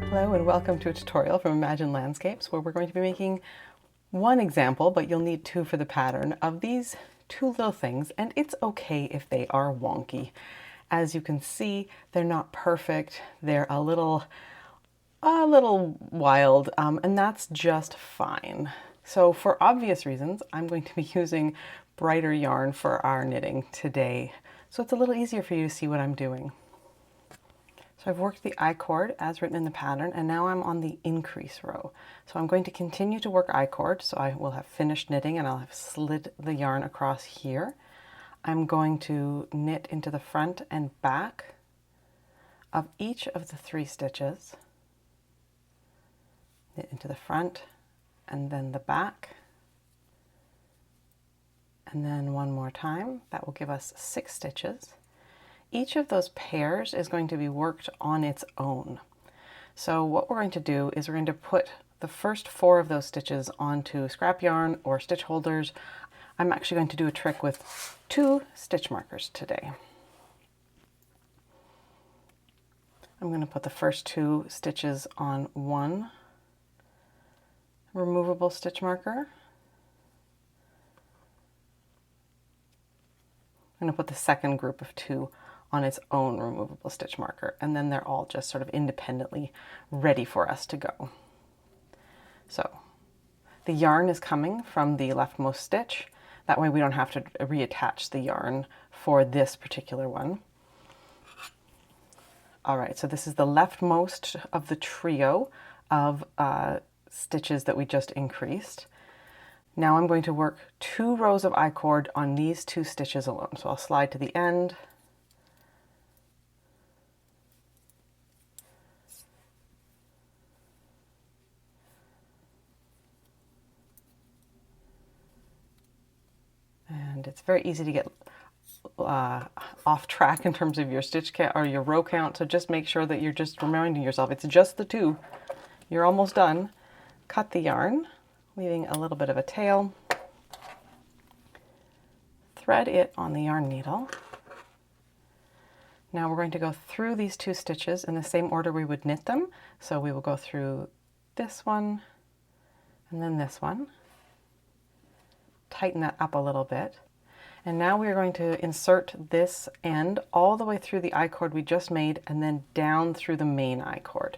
Hello and welcome to a tutorial from Imagine Landscapes where we're going to be making one example, but you'll need two for the pattern, of these two little things, and it's okay if they are wonky. As you can see, they're not perfect, they're a little wild, and that's just fine. So for obvious reasons, I'm going to be using brighter yarn for our knitting today, so it's a little easier for you to see what I'm doing. So I've worked the I-cord as written in the pattern, and now I'm on the increase row. So I'm going to continue to work I-cord, so I will have finished knitting and I'll have slid the yarn across here. I'm going to knit into the front and back of each of the 3 stitches. Knit into the front and then the back. And then one more time. That will give us 6 stitches. Each of those pairs is going to be worked on its own. So what we're going to do is we're going to put the first 4 of those stitches onto scrap yarn or stitch holders. I'm actually going to do a trick with 2 stitch markers today. I'm going to put the first 2 stitches on one removable stitch marker. I'm going to put the second group of 2 on its own removable stitch marker, and then they're all just sort of independently ready for us to go. So the yarn is coming from the leftmost stitch. That way we don't have to reattach the yarn for this particular one. All right, so this is the leftmost of the trio of stitches that we just increased. Now I'm going to work 2 rows of I-cord on these 2 stitches alone. So I'll slide to the end. And it's very easy to get off track in terms of your stitch count or your row count. So just make sure that you're just reminding yourself it's just the 2. You're almost done. Cut the yarn, leaving a little bit of a tail. Thread it on the yarn needle. Now we're going to go through these 2 stitches in the same order we would knit them. So we will go through this one and then this one. Tighten that up a little bit. And now we are going to insert this end all the way through the I-cord we just made and then down through the main I-cord.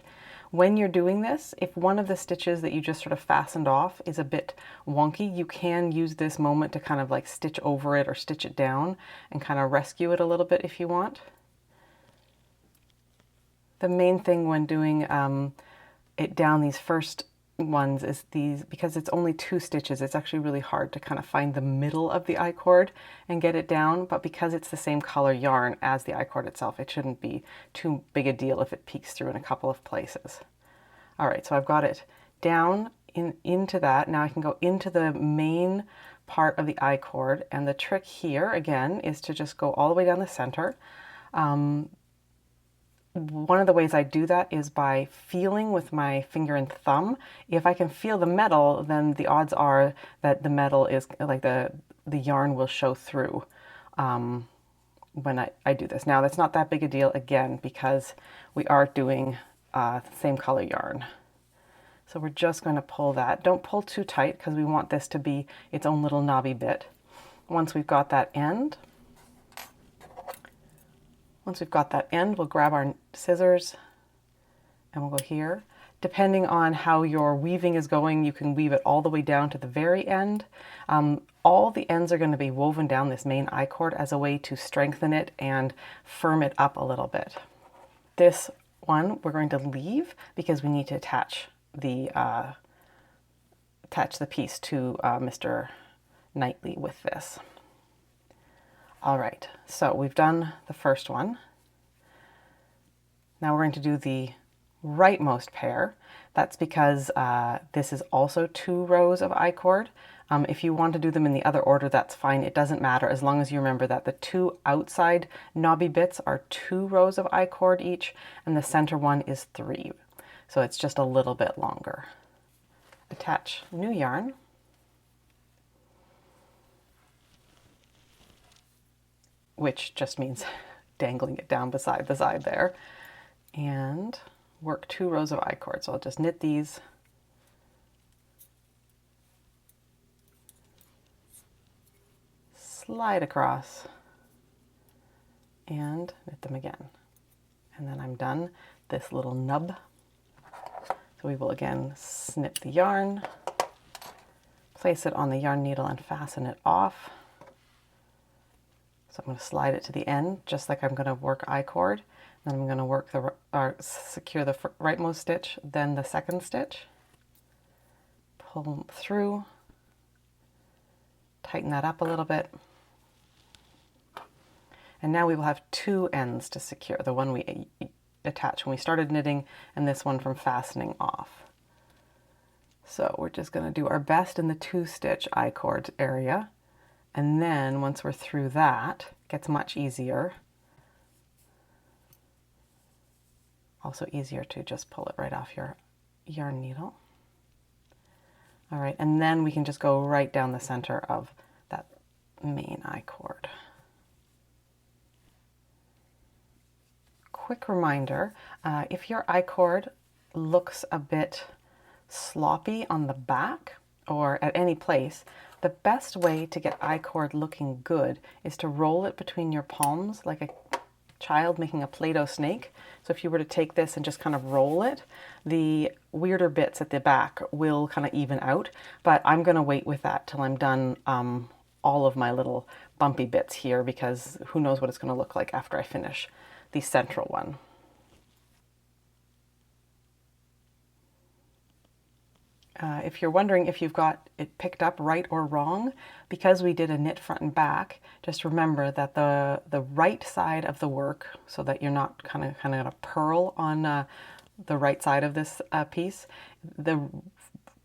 When you're doing this, if one of the stitches that you just sort of fastened off is a bit wonky, you can use this moment to kind of like stitch over it or stitch it down and kind of rescue it a little bit if you want. The main thing when doing it down these first ones is these, because it's only 2 stitches, it's actually really hard to kind of find the middle of the I-cord and get it down, but because it's the same color yarn as the I-cord itself, it shouldn't be too big a deal if it peeks through in a couple of places. All right, so I've got it down into that. Now I can go into the main part of the I-cord, and the trick here again is to just go all the way down the center. One of the ways I do that is by feeling with my finger and thumb. If I can feel the metal, then the odds are that the metal is like the yarn will show through when I do this. Now that's not that big a deal again because we are doing the same color yarn. So we're just going to pull that. Don't pull too tight because we want this to be its own little knobby bit. Once we've got that end, we'll grab our scissors and we'll go here. Depending on how your weaving is going, you can weave it all the way down to the very end. All the ends are going to be woven down this main I-cord as a way to strengthen it and firm it up a little bit. This one we're going to leave because we need to attach the piece to Mr. Knightley with this. All right, so we've done the first one. Now we're going to do the rightmost pair. That's because this is also 2 rows of I-cord. If you want to do them in the other order, that's fine. It doesn't matter as long as you remember that the 2 outside knobby bits are 2 rows of I-cord each, and the center one is 3. So it's just a little bit longer. Attach new yarn. Which just means dangling it down beside the side there. And work 2 rows of I-cord. So I'll just knit these, slide across, and knit them again. And then I'm done this little nub. So we will again snip the yarn, place it on the yarn needle and fasten it off. So I'm going to slide it to the end, just like I'm going to work I-cord. Then I'm going to work secure the rightmost stitch, then the second stitch. Pull through, tighten that up a little bit. And now we will have 2 ends to secure, the one we attached when we started knitting and this one from fastening off. So we're just going to do our best in the 2-stitch I-cord area. And then once we're through that, it gets much easier. Also easier to just pull it right off your yarn needle. All right, and then we can just go right down the center of that main I-cord. Quick reminder, if your I-cord looks a bit sloppy on the back or at any place, the best way to get I-cord looking good is to roll it between your palms like a child making a Play-Doh snake. So if you were to take this and just kind of roll it, the weirder bits at the back will kind of even out. But I'm going to wait with that till I'm done all of my little bumpy bits here, because who knows what it's going to look like after I finish the central one. If you're wondering if you've got it picked up right or wrong, because we did a knit front and back, just remember that the right side of the work, so that you're not kind of going to purl on the right side of this piece, the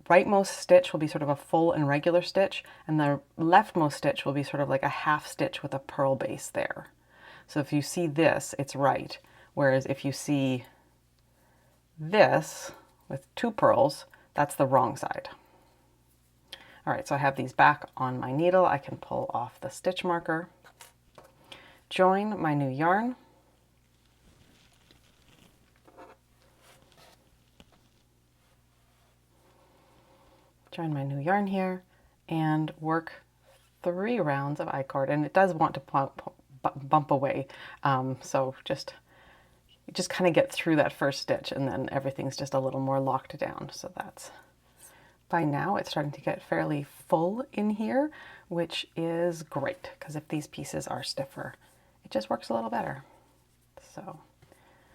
rightmost stitch will be sort of a full and regular stitch, and the leftmost stitch will be sort of like a half stitch with a purl base there. So if you see this, it's right. Whereas if you see this with 2 purls, that's the wrong side. All right, so I have these back on my needle. I can pull off the stitch marker, join my new yarn, here, and work 3 rounds of I-cord. And it does want to bump away, so just kind of get through that first stitch, and then everything's just a little more locked down. So that's, by now it's starting to get fairly full in here, which is great, because if these pieces are stiffer, it just works a little better. So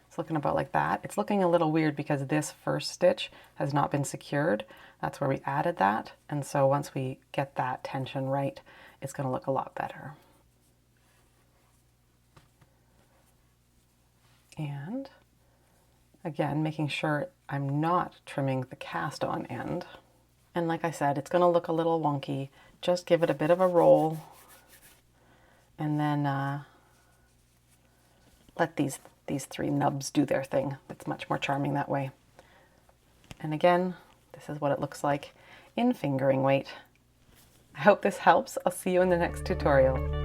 it's looking about like that. It's looking a little weird because this first stitch has not been secured. That's where we added that, and so once we get that tension right, it's going to look a lot better. And again, making sure I'm not trimming the cast on end. And like I said, it's going to look a little wonky. Just give it a bit of a roll, and then let these 3 nubs do their thing. It's much more charming that way. And again, this is what it looks like in fingering weight. I hope this helps. I'll see you in the next tutorial.